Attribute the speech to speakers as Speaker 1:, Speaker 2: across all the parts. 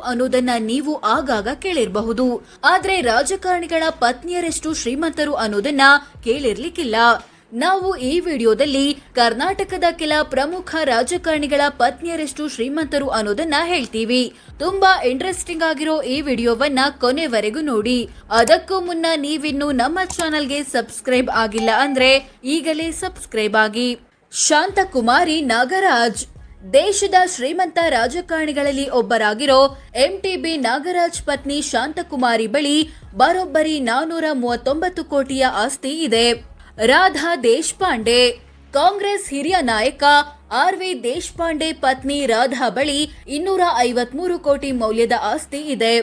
Speaker 1: ಅನ್ನೋದನ್ನ ನೀವು ಆಗಾಗ ಕೇಳಿರಬಹುದು. ಆದ್ರೆ ರಾಜಕಾರಣಿಗಳ ಪತ್ನಿಯರೆಷ್ಟು ಶ್ರೀಮಂತರು ಅನ್ನೋದನ್ನ ಕೇಳಿರ್ಲಿಕ್ಕಿಲ್ಲ. ನಾವು ಈ ವಿಡಿಯೋದಲ್ಲಿ ಕರ್ನಾಟಕದ ಕೆಲ ಪ್ರಮುಖ ರಾಜಕಾರಣಿಗಳ ಪತ್ನಿಯರೆಷ್ಟು ಶ್ರೀಮಂತರು ಅನ್ನೋದನ್ನ ಹೇಳ್ತೀವಿ. ತುಂಬಾ ಇಂಟ್ರೆಸ್ಟಿಂಗ್ ಆಗಿರೋ ಈ ವಿಡಿಯೋವನ್ನ ಕೊನೆವರೆಗೂ ನೋಡಿ. ಅದಕ್ಕೂ ಮುನ್ನ ನೀವಿನ್ನು ನಮ್ಮ ಚಾನೆಲ್ಗೆ ಸಬ್ಸ್ಕ್ರೈಬ್ ಆಗಿಲ್ಲ ಅಂದ್ರೆ ಈಗಲೇ ಸಬ್ಸ್ಕ್ರೈಬ್ ಆಗಿ. ಶಾಂತಕುಮಾರಿ ನಾಗರಾಜ್ ದೇಶದ ಶ್ರೀಮಂತ ರಾಜಕಾರಣಿಗಳಲ್ಲಿ ಒಬ್ಬರಾಗಿರೋ ಎಂಟಿಬಿ ನಾಗರಾಜ್ ಪತ್ನಿ ಶಾಂತಕುಮಾರಿ ಬಳಿ ಬರೋಬ್ಬರಿ 439 ಕೋಟಿಯ ಆಸ್ತಿ ಇದೆ. ರಾಧಾ ದೇಶಪಾಂಡೆ ಕಾಂಗ್ರೆಸ್ ಹಿರಿಯ ನಾಯಕ ಆರ್.ವಿ. ದೇಶಪಾಂಡೆ ಪತ್ನಿ ರಾಧಾ ಬಳಿ 253 ಕೋಟಿ ಮೌಲ್ಯದ ಆಸ್ತಿ ಇದೆ.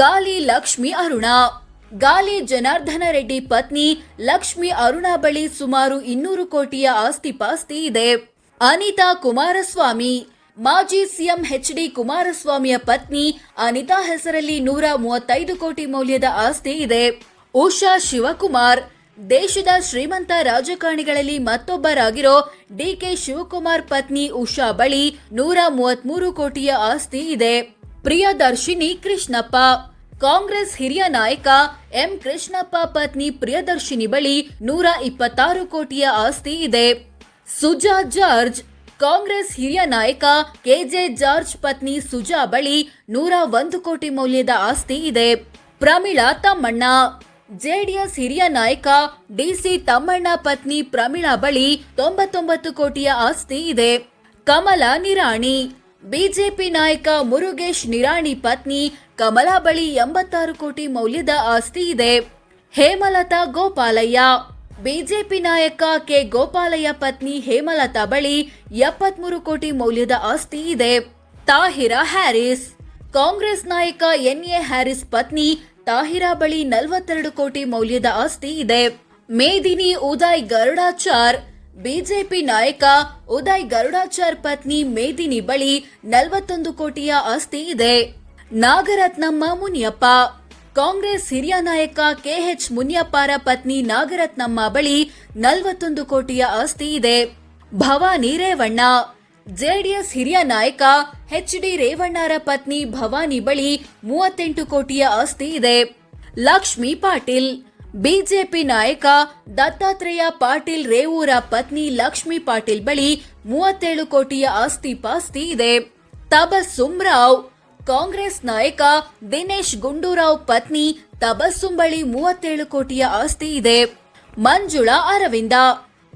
Speaker 1: ಗಾಲಿ ಲಕ್ಷ್ಮಿ ಅರುಣ ಗಾಲಿ ಜನಾರ್ದನ ರೆಡ್ಡಿ ಪತ್ನಿ ಲಕ್ಷ್ಮಿ ಅರುಣ ಬಳಿ ಸುಮಾರು 200 ಕೋಟಿಯ ಆಸ್ತಿ ಪಾಸ್ತಿ ಇದೆ. ಅನಿತಾ ಕುಮಾರಸ್ವಾಮಿ ಮಾಜಿ ಸಿಎಂ ಎಚ್.ಡಿ. ಕುಮಾರಸ್ವಾಮಿಯ ಪತ್ನಿ ಅನಿತಾ ಹೆಸರಲ್ಲಿ 135 ಕೋಟಿ ಮೌಲ್ಯದ ಆಸ್ತಿ ಇದೆ. ಉಷಾ ಶಿವಕುಮಾರ್ ದೇಶದ ಶ್ರೀಮಂತ ರಾಜಕಾರಣಿಗಳಲ್ಲಿ ಮತ್ತೊಬ್ಬರಾಗಿರೋ ಡಿ.ಕೆ. ಶಿವಕುಮಾರ್ ಪತ್ನಿ ಉಷಾ ಬಳಿ 133 ಕೋಟಿಯ ಆಸ್ತಿ ಇದೆ. ಪ್ರಿಯದರ್ಶಿನಿ ಕೃಷ್ಣಪ್ಪ ಕಾಂಗ್ರೆಸ್ ಹಿರಿಯ ನಾಯಕ ಎಂ ಕೃಷ್ಣಪ್ಪ ಪತ್ನಿ ಪ್ರಿಯದರ್ಶಿನಿ ಬಳಿ 126 ಕೋಟಿಯ ಆಸ್ತಿ ಇದೆ. ಸುಜಾ ಜಾರ್ಜ್ ಕಾಂಗ್ರೆಸ್ ಹಿರಿಯ ನಾಯಕ ಕೆಜೆ ಜಾರ್ಜ್ ಪತ್ನಿ ಸುಜಾ ಬಳಿ 101 ಕೋಟಿ ಮೌಲ್ಯದ ಆಸ್ತಿ ಇದೆ. ಪ್ರಮೀಳಾ ತಮ್ಮಣ್ಣ ಜೆಡಿಎಸ್ ಹಿರಿಯ ನಾಯಕ ಡಿಸಿ ತಮ್ಮಣ್ಣ ಪತ್ನಿ ಪ್ರಮೀಳಾ ಬಳಿ 99 ಕೋಟಿಯ ಆಸ್ತಿ ಇದೆ. ಕಮಲಾ ನಿರಾಣಿ ಬಿಜೆಪಿ ನಾಯಕ ಮುರುಗೇಶ್ ನಿರಾಣಿ ಪತ್ನಿ ಕಮಲಾ ಬಳಿ 86 ಕೋಟಿ ಮೌಲ್ಯದ ಆಸ್ತಿ ಇದೆ. ಹೇಮಲತಾ ಗೋಪಾಲಯ್ಯ ಬಿಜೆಪಿ ನಾಯಕ ಕೆ ಗೋಪಾಲಯ್ಯ ಪತ್ನಿ ಹೇಮಲತಾ ಬಳಿ 73 ಕೋಟಿ ಮೌಲ್ಯದ ಆಸ್ತಿ ಇದೆ. ತಾಹಿರಾ ಹ್ಯಾರಿಸ್ ಕಾಂಗ್ರೆಸ್ ನಾಯಕ ಎನ್.ಎ. ಹ್ಯಾರಿಸ್ ಪತ್ನಿ ತಾಹಿರಾ ಬಳಿ 42 ಕೋಟಿ ಮೌಲ್ಯದ ಆಸ್ತಿ ಇದೆ. ಮೇದಿನಿ ಉದಯ್ ಗರುಡಾಚಾರ್ ಬಿಜೆಪಿ ನಾಯಕ ಉದಯ್ ಗರುಡಾಚಾರ್ ಪತ್ನಿ ಮೇದಿನಿ ಬಳಿ 41 ಕೋಟಿಯ ಆಸ್ತಿ ಇದೆ. ನಾಗರತ್ನಮ್ಮ ಮುನಿಯಪ್ಪ ಕಾಂಗ್ರೆಸ್ ಹಿರಿಯ ನಾಯಕ ಕೆಎಚ್ ಮುನಿಯಪ್ಪರ ಪತ್ನಿ ನಾಗರತ್ನಮ್ಮ ಬಳಿ 41 ಕೋಟಿಯ ಆಸ್ತಿ ಇದೆ. ಭವಾನಿ ರೇವಣ್ಣ ಜೆಡಿಎಸ್ ಹಿರಿಯ ನಾಯಕ ಎಚ್.ಡಿ. ರೇವಣ್ಣರ ಪತ್ನಿ ಭವಾನಿ ಬಳಿ 38 ಕೋಟಿಯ ಆಸ್ತಿ ಇದೆ. ಲಕ್ಷ್ಮೀ ಪಾಟೀಲ್ ಬಿಜೆಪಿ ನಾಯಕ ದತ್ತಾತ್ರೇಯ ಪಾಟೀಲ್ ರೇವೂರ ಪತ್ನಿ ಲಕ್ಷ್ಮೀ ಪಾಟೀಲ್ ಬಳಿ 37 ಕೋಟಿಯ ಆಸ್ತಿ ಪಾಸ್ತಿ ಇದೆ. ತಬಸ್ಸುಮ್ ರಾವ್ ಕಾಂಗ್ರೆಸ್ ನಾಯಕ ದಿನೇಶ್ ಗುಂಡೂರಾವ್ ಪತ್ನಿ ತಬಸ್ಸುಮ್ ಬಳಿ 37 ಕೋಟಿಯ ಆಸ್ತಿ ಇದೆ. ಮಂಜುಳಾ ಅರವಿಂದ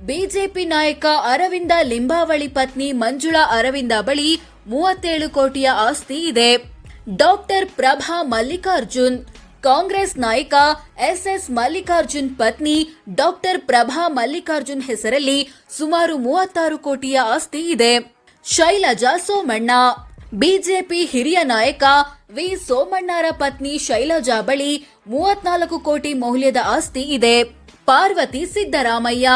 Speaker 1: ಬಿಜೆಪಿ ನಾಯಕ ಅರವಿಂದ ಲಿಂಬಾವಳಿ ಪತ್ನಿ ಮಂಜುಳಾ ಅರವಿಂದ ಬಳಿ 37 ಕೋಟಿಯ ಆಸ್ತಿ ಇದೆ. ಡಾಕ್ಟರ್ ಪ್ರಭಾ ಮಲ್ಲಿಕಾರ್ಜುನ್ ಕಾಂಗ್ರೆಸ್ ನಾಯಕ ಎಸ್.ಎಸ್. ಮಲ್ಲಿಕಾರ್ಜುನ್ ಪತ್ನಿ ಡಾಕ್ಟರ್ ಪ್ರಭಾ ಮಲ್ಲಿಕಾರ್ಜುನ್ ಹೆಸರಲ್ಲಿ ಸುಮಾರು 36 ಕೋಟಿಯ ಆಸ್ತಿ ಇದೆ. ಶೈಲಜಾ ಸೋಮಣ್ಣ ಬಿಜೆಪಿ ಹಿರಿಯ ನಾಯಕ ವಿ ಸೋಮಣ್ಣರ ಪತ್ನಿ ಶೈಲಜಾ ಬಳಿ 34 ಕೋಟಿ ಮೌಲ್ಯದ ಆಸ್ತಿ ಇದೆ. ಪಾರ್ವತಿ ಸಿದ್ದರಾಮಯ್ಯ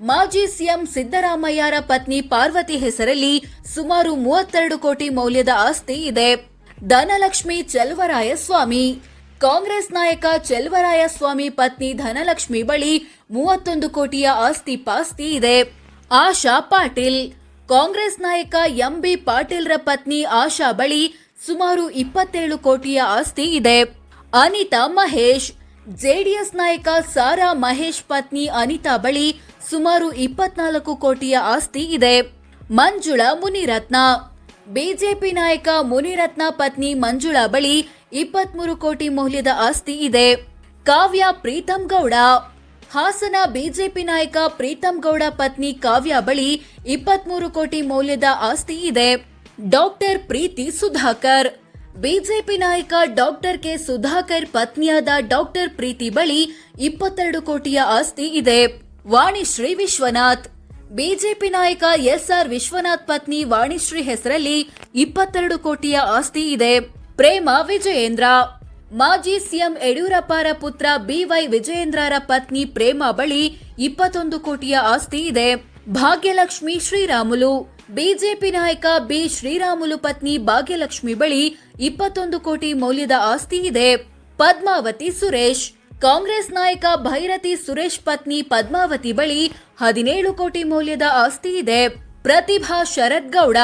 Speaker 1: ಮಾಜಿ ಸಿಎಂ ಸಿದ್ದರಾಮಯ್ಯರ ಪತ್ನಿ ಪಾರ್ವತಿ ಹೆಸರಲ್ಲಿ ಸುಮಾರು 32 ಕೋಟಿ ಮೌಲ್ಯದ ಆಸ್ತಿ ಇದೆ. ಧನಲಕ್ಷ್ಮಿ ಚೆಲುವರಾಯಸ್ವಾಮಿ ಕಾಂಗ್ರೆಸ್ ನಾಯಕ ಚೆಲುವರಾಯಸ್ವಾಮಿ ಪತ್ನಿ ಧನಲಕ್ಷ್ಮಿ ಬಳಿ 31 ಕೋಟಿಯ ಆಸ್ತಿ ಪಾಸ್ತಿ ಇದೆ. ಆಶಾ ಪಾಟೀಲ್ ಕಾಂಗ್ರೆಸ್ ನಾಯಕ ಎಂ.ಬಿ. ಪಾಟೀಲ್ರ ಪತ್ನಿ ಆಶಾ ಬಳಿ ಸುಮಾರು 27 ಕೋಟಿಯ ಆಸ್ತಿ ಇದೆ. ಅನಿತಾ ಮಹೇಶ್ ಜೆಡಿಎಸ್ ನಾಯಕ ಸಾರಾ ಮಹೇಶ್ ಪತ್ನಿ ಅನಿತಾ ಬಳಿ ಸುಮಾರು 24 ಕೋಟಿಯ ಆಸ್ತಿ ಇದೆ. ಮಂಜುಳಾ ಮುನಿರತ್ನ ಬಿಜೆಪಿ ನಾಯಕ ಮುನಿರತ್ನ ಪತ್ನಿ ಮಂಜುಳಾ ಬಳಿ 23 ಕೋಟಿ ಮೌಲ್ಯದ ಆಸ್ತಿ ಇದೆ. ಕಾವ್ಯ ಪ್ರೀತಂ ಗೌಡ ಹಾಸನ ಬಿಜೆಪಿ ನಾಯಕ ಪ್ರೀತಂ ಗೌಡ ಪತ್ನಿ ಕಾವ್ಯ ಬಳಿ 23 ಕೋಟಿ ಮೌಲ್ಯದ ಆಸ್ತಿ ಇದೆ. ಡಾಕ್ಟರ್ ಪ್ರೀತಿ ಸುಧಾಕರ್ ಬಿಜೆಪಿ ನಾಯಕ ಡಾಕ್ಟರ್ ಕೆ ಸುಧಾಕರ್ ಪತ್ನಿಯಾದ ಡಾಕ್ಟರ್ ಪ್ರೀತಿ ಬಳಿ 22 ಕೋಟಿಯ ಆಸ್ತಿ ಇದೆ. ವಾಣಿಶ್ರೀ ವಿಶ್ವನಾಥ್ ಬಿಜೆಪಿ ನಾಯಕ ಎಸ್.ಆರ್. ವಿಶ್ವನಾಥ್ ಪತ್ನಿ ವಾಣಿಶ್ರೀ ಹೆಸರಲ್ಲಿ 22 ಕೋಟಿಯ ಆಸ್ತಿ ಇದೆ. ಪ್ರೇಮ ವಿಜಯೇಂದ್ರ ಮಾಜಿ ಸಿಎಂ ಯಡಿಯೂರಪ್ಪರ ಪುತ್ರ ಬಿ.ವೈ. ವಿಜಯೇಂದ್ರರ ಪತ್ನಿ ಪ್ರೇಮ ಬಳಿ 21 ಕೋಟಿಯ ಆಸ್ತಿ ಇದೆ. ಭಾಗ್ಯಲಕ್ಷ್ಮಿ ಶ್ರೀರಾಮುಲು ಬಿಜೆಪಿ ನಾಯಕ ಬಿ. ಶ್ರೀರಾಮುಲು ಪತ್ನಿ ಭಾಗ್ಯಲಕ್ಷ್ಮಿ ಬಳಿ 21 ಕೋಟಿ ಮೌಲ್ಯದ ಆಸ್ತಿ ಇದೆ. ಪದ್ಮಾವತಿ ಸುರೇಶ್ ಕಾಂಗ್ರೆಸ್ ನಾಯಕ ಭೈರತಿ ಸುರೇಶ್ ಪತ್ನಿ ಪದ್ಮಾವತಿ ಬಳಿ 17 ಕೋಟಿ ಮೌಲ್ಯದ ಆಸ್ತಿ ಇದೆ. ಪ್ರತಿಭಾ ಶರತ್ ಗೌಡ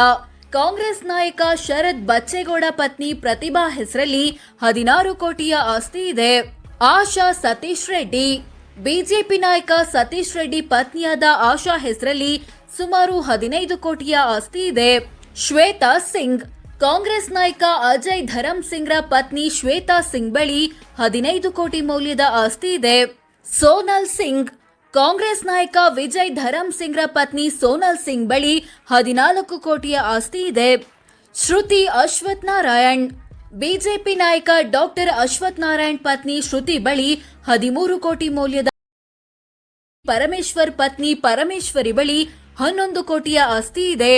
Speaker 1: ಕಾಂಗ್ರೆಸ್ ನಾಯಕ ಶರತ್ ಬಚ್ಚೇಗೌಡ ಪತ್ನಿ ಪ್ರತಿಭಾ ಹೆಸರಲ್ಲಿ 16 ಕೋಟಿಯ ಆಸ್ತಿ ಇದೆ. ಆಶಾ ಸತೀಶ್ ರೆಡ್ಡಿ. ಬಿಜೆಪಿ ನಾಯಕ ಸತೀಶ್ ರೆಡ್ಡಿ ಪತ್ನಿಯಾದ ಆಶಾ ಹೆಸರಲ್ಲಿ ಸುಮಾರು 15 ಕೋಟಿಯ ಆಸ್ತಿ ಇದೆ. ಶ್ವೇತಾ ಸಿಂಗ್. ಕಾಂಗ್ರೆಸ್ ನಾಯಕ ಅಜಯ್ ಧರಮ್ ಸಿಂಗ್ರ ಪತ್ನಿ ಶ್ವೇತಾ ಸಿಂಗ್ ಬಳಿ 15 ಕೋಟಿ ಮೌಲ್ಯದ ಆಸ್ತಿ ಇದೆ. ಸೋನಲ್ ಸಿಂಗ್. ಕಾಂಗ್ರೆಸ್ ನಾಯಕ ವಿಜಯ್ ಧರಮ್ ಸಿಂಗ್ರ ಪತ್ನಿ ಸೋನಲ್ ಸಿಂಗ್ ಬಳಿ 14 ಕೋಟಿಯ ಆಸ್ತಿ ಇದೆ. ಶ್ರುತಿ ಅಶ್ವಥ್ ನಾರಾಯಣ್. ಬಿಜೆಪಿ ನಾಯಕ ಡಾಕ್ಟರ್ ಅಶ್ವಥ್ ನಾರಾಯಣ್ ಪತ್ನಿ ಶ್ರುತಿ ಬಳಿ 13 ಕೋಟಿ ಮೌಲ್ಯದ. ಪರಮೇಶ್ವರ್ ಪತ್ನಿ ಪರಮೇಶ್ವರಿ ಬಳಿ 11 ಕೋಟಿಯ ಆಸ್ತಿ ಇದೆ.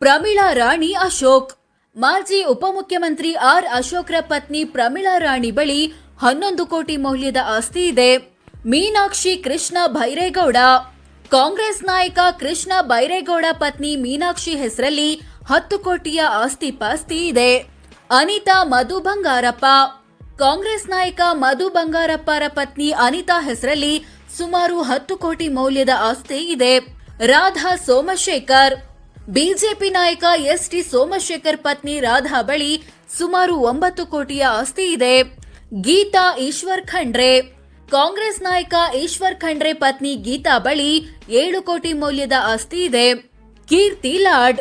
Speaker 1: ಪ್ರಮೀಳಾ ರಾಣಿ ಅಶೋಕ್. ಮಾಜಿ ಉಪಮುಖ್ಯಮಂತ್ರಿ ಆರ್ ಅಶೋಕ್ರ ಪತ್ನಿ ಪ್ರಮೀಳಾ ರಾಣಿ ಬಳಿ 11 ಕೋಟಿ ಮೌಲ್ಯದ ಆಸ್ತಿ ಇದೆ. ಮೀನಾಕ್ಷಿ ಕೃಷ್ಣ ಬೈರೇಗೌಡ. ಕಾಂಗ್ರೆಸ್ ನಾಯಕ ಕೃಷ್ಣ ಬೈರೇಗೌಡ ಪತ್ನಿ ಮೀನಾಕ್ಷಿ ಹೆಸರಲ್ಲಿ 10 ಕೋಟಿಯ ಆಸ್ತಿ ಪಾಸ್ತಿ ಇದೆ. ಅನಿತಾ ಮಧು ಬಂಗಾರಪ್ಪ. ಕಾಂಗ್ರೆಸ್ ನಾಯಕ ಮಧು ಬಂಗಾರಪ್ಪರ ಪತ್ನಿ ಅನಿತಾ ಹೆಸರಲ್ಲಿ ಸುಮಾರು 10 ಕೋಟಿ ಮೌಲ್ಯದ ಆಸ್ತಿ ಇದೆ. ರಾಧಾ ಸೋಮಶೇಖರ್. ಬಿಜೆಪಿ ನಾಯಕ ಎಸ್.ಟಿ. ಸೋಮಶೇಖರ್ ಪತ್ನಿ ರಾಧಾ ಬಳಿ ಸುಮಾರು 9 ಕೋಟಿಯ ಆಸ್ತಿ ಇದೆ. ಗೀತಾ ಈಶ್ವರ್ ಖಂಡ್ರೆ. ಕಾಂಗ್ರೆಸ್ ನಾಯಕ ಈಶ್ವರ್ ಖಂಡ್ರೆ ಪತ್ನಿ ಗೀತಾ ಬಳಿ 7 ಕೋಟಿ ಮೌಲ್ಯದ ಆಸ್ತಿ ಇದೆ. ಕೀರ್ತಿ ಲಾಡ್.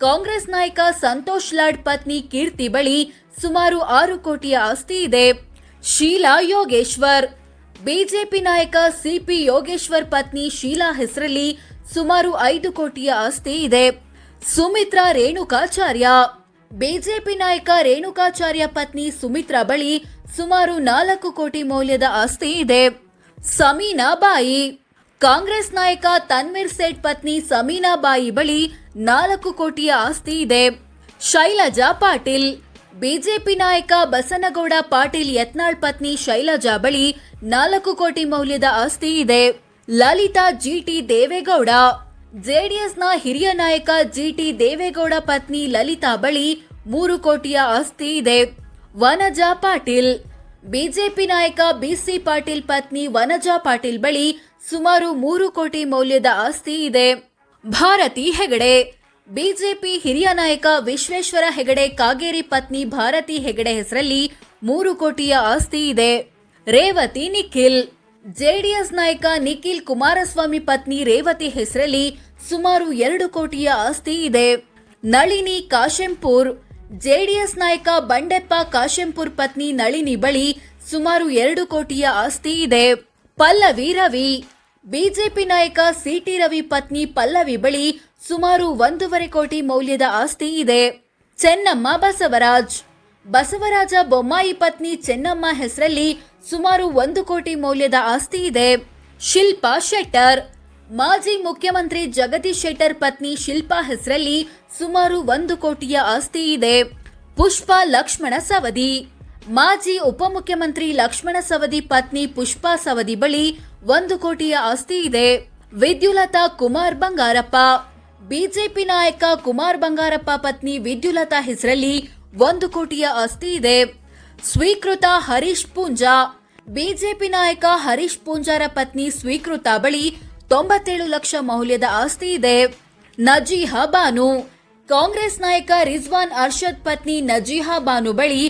Speaker 1: ಕಾಂಗ್ರೆಸ್ ನಾಯಕ ಸಂತೋಷ್ ಲಾಡ್ ಪತ್ನಿ ಕೀರ್ತಿ ಬಳಿ ಸುಮಾರು 6 ಕೋಟಿಯ ಆಸ್ತಿ ಇದೆ. ಶೀಲಾ ಯೋಗೇಶ್ವರ್. ಬಿಜೆಪಿ ನಾಯಕ ಸಿಪಿ ಯೋಗೇಶ್ವರ್ ಪತ್ನಿ ಶೀಲಾ ಹೆಸರಲ್ಲಿ ಸುಮಾರು 5 ಕೋಟಿಯ ಆಸ್ತಿ ಇದೆ. ಸುಮಿತ್ರಾ ರೇಣುಕಾಚಾರ್ಯ. ಬಿಜೆಪಿ ನಾಯಕ ರೇಣುಕಾಚಾರ್ಯ ಪತ್ನಿ ಸುಮಿತ್ರಾ ಬಳಿ ಸುಮಾರು 4 ಕೋಟಿ ಮೌಲ್ಯದ ಆಸ್ತಿ ಇದೆ. ಸಮೀನಾ ಬಾಯಿ. ಕಾಂಗ್ರೆಸ್ ನಾಯಕ ತನ್ವೀರ್ ಸೇಠ್ ಪತ್ನಿ ಸಮೀನಾ ಬಾಯಿ ಬಳಿ 4 ಕೋಟಿಯ ಆಸ್ತಿ ಇದೆ. ಶೈಲಜಾ ಪಾಟೀಲ್. ಬಿಜೆಪಿ ನಾಯಕ ಬಸನಗೌಡ ಪಾಟೀಲ್ ಯತ್ನಾಳ್ ಪತ್ನಿ ಶೈಲಜಾ ಬಳಿ 4 ಕೋಟಿ ಮೌಲ್ಯದ ಆಸ್ತಿ ಇದೆ. ಲಲಿತಾ ಜಿಟಿ ದೇವೇಗೌಡ. ಜೆಡಿಎಸ್ನ ಹಿರಿಯ ನಾಯಕ ಜಿಟಿ ದೇವೇಗೌಡ ಪತ್ನಿ ಲಲಿತಾ ಬಳಿ 3 ಕೋಟಿಯ ಆಸ್ತಿ ಇದೆ. ವನಜಾ ಪಾಟೀಲ್. ಬಿಜೆಪಿ ನಾಯಕ ಬಿಸಿ ಪಾಟೀಲ್ ಪತ್ನಿ ವನಜಾ ಪಾಟೀಲ್ ಬಳಿ ಸುಮಾರು 3 ಕೋಟಿ ಮೌಲ್ಯದ ಆಸ್ತಿ ಇದೆ. ಭಾರತಿ ಹೆಗಡೆ. ಬಿಜೆಪಿ ಹಿರಿಯ ನಾಯಕ ವಿಶ್ವೇಶ್ವರ ಹೆಗಡೆ ಕಾಗೇರಿ ಪತ್ನಿ ಭಾರತಿ ಹೆಗಡೆ ಹೆಸರಲ್ಲಿ 3 ಕೋಟಿಯ ಆಸ್ತಿ ಇದೆ. ರೇವತಿ ನಿಖಿಲ್. ಜೆಡಿಎಸ್ ನಾಯಕ ನಿಖಿಲ್ ಕುಮಾರಸ್ವಾಮಿ ಪತ್ನಿ ರೇವತಿ ಹೆಸರಲ್ಲಿ ಸುಮಾರು 2 ಕೋಟಿಯ ಆಸ್ತಿ ಇದೆ. ನಳಿನಿ ಕಾಶೆಂಪುರ್. ಜೆಡಿಎಸ್ ನಾಯಕ ಬಂಡೆಪ್ಪ ಕಾಶೆಂಪುರ್ ಪತ್ನಿ ನಳಿನಿ ಬಳಿ ಸುಮಾರು 2 ಕೋಟಿಯ ಆಸ್ತಿ ಇದೆ. ಪಲ್ಲವಿ ರವಿ. ಬಿಜೆಪಿ ನಾಯಕ ಸಿಟಿ ರವಿ ಪತ್ನಿ ಪಲ್ಲವಿ ಬಳಿ ಸುಮಾರು 1.5 ಕೋಟಿ ಮೌಲ್ಯದ ಆಸ್ತಿ ಇದೆ. ಚೆನ್ನಮ್ಮ ಬಸವರಾಜ್. ಬಸವರಾಜ ಬೊಮ್ಮಾಯಿ ಪತ್ನಿ ಚೆನ್ನಮ್ಮ ಹೆಸರಲ್ಲಿ ಸುಮಾರು 1 ಕೋಟಿ ಮೌಲ್ಯದ ಆಸ್ತಿ ಇದೆ. ಶಿಲ್ಪಾ ಶೆಟ್ಟರ್. ಮಾಜಿ ಮುಖ್ಯಮಂತ್ರಿ ಜಗದೀಶ್ ಶೆಟ್ಟರ್ ಪತ್ನಿ ಶಿಲ್ಪಾ ಹೆಸರಲ್ಲಿ ಸುಮಾರು 1 ಕೋಟಿಯ ಆಸ್ತಿ ಇದೆ. ಪುಷ್ಪಾ ಲಕ್ಷ್ಮಣ ಸವದಿ. ಮಾಜಿ ಉಪಮುಖ್ಯಮಂತ್ರಿ ಲಕ್ಷ್ಮಣ ಸವದಿ ಪತ್ನಿ ಪುಷ್ಪಾ ಸವದಿ ಬಳಿ 1 ಕೋಟಿಯ ಆಸ್ತಿ ಇದೆ. ವಿದ್ಯುಲತಾ ಕುಮಾರ್ ಬಂಗಾರಪ್ಪ. ಬಿಜೆಪಿ ನಾಯಕ ಕುಮಾರ್ ಬಂಗಾರಪ್ಪ ಪತ್ನಿ ವಿದ್ಯುಲತಾ ಹೆಸರಲ್ಲಿ 1 ಕೋಟಿಯ ಆಸ್ತಿ ಇದೆ. ಸ್ವೀಕೃತ ಹರೀಶ್ ಪೂಂಜಾ. ಬಿಜೆಪಿ ನಾಯಕ ಹರೀಶ್ ಪೂಂಜಾರ ಪತ್ನಿ ಸ್ವೀಕೃತ ಬಳಿ 97 ಲಕ್ಷ ಮೌಲ್ಯದ ಆಸ್ತಿ ಇದೆ. ನಜೀಹಾ ಬಾನು. ಕಾಂಗ್ರೆಸ್ ನಾಯಕ ರಿಜ್ವಾನ್ ಅರ್ಷದ್ ಪತ್ನಿ ನಜೀಹಾ ಬಾನು ಬಳಿ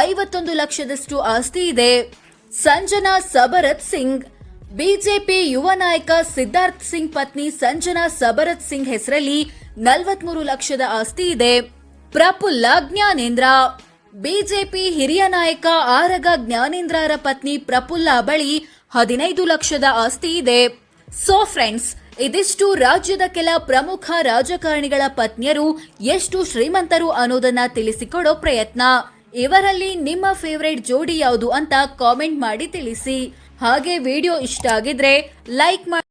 Speaker 1: 51 ಲಕ್ಷದಷ್ಟು ಆಸ್ತಿ ಇದೆ. ಸಂಜನಾ ಸಬರತ್ ಸಿಂಗ್. ಬಿಜೆಪಿ ಯುವ ನಾಯಕ ಸಿದ್ಧಾರ್ಥ್ ಸಿಂಗ್ ಪತ್ನಿ ಸಂಜನಾ ಸಬರತ್ ಸಿಂಗ್ ಹೆಸರಲ್ಲಿ 43 ಲಕ್ಷದ ಆಸ್ತಿ ಇದೆ. ಪ್ರಫುಲ್ಲ ಜ್ಞಾನೇಂದ್ರ. ಬಿಜೆಪಿ ಹಿರಿಯ ನಾಯಕ ಆರಗ ಜ್ಞಾನೇಂದ್ರರ ಪತ್ನಿ ಪ್ರಫುಲ್ಲ ಬಳಿ 15 ಲಕ್ಷದ ಆಸ್ತಿ ಇದೆ. ಸೋ ಫ್ರೆಂಡ್ಸ್, ಇದಿಷ್ಟು ರಾಜ್ಯದ ಕೆಲ ಪ್ರಮುಖ ರಾಜಕಾರಣಿಗಳ ಪತ್ನಿಯರು ಎಷ್ಟು ಶ್ರೀಮಂತರು ಅನ್ನೋದನ್ನ ತಿಳಿಸಿಕೊಡೋ ಪ್ರಯತ್ನ. ಇವರಲ್ಲಿ ನಿಮ್ಮ ಫೇವರೇಟ್ ಜೋಡಿ ಯಾವುದು ಅಂತ ಕಾಮೆಂಟ್ ಮಾಡಿ ತಿಳಿಸಿ. ಹಾಗೆ ವಿಡಿಯೋ ಇಷ್ಟ ಆಗಿದ್ರೆ ಲೈಕ್ ಮಾಡಿ.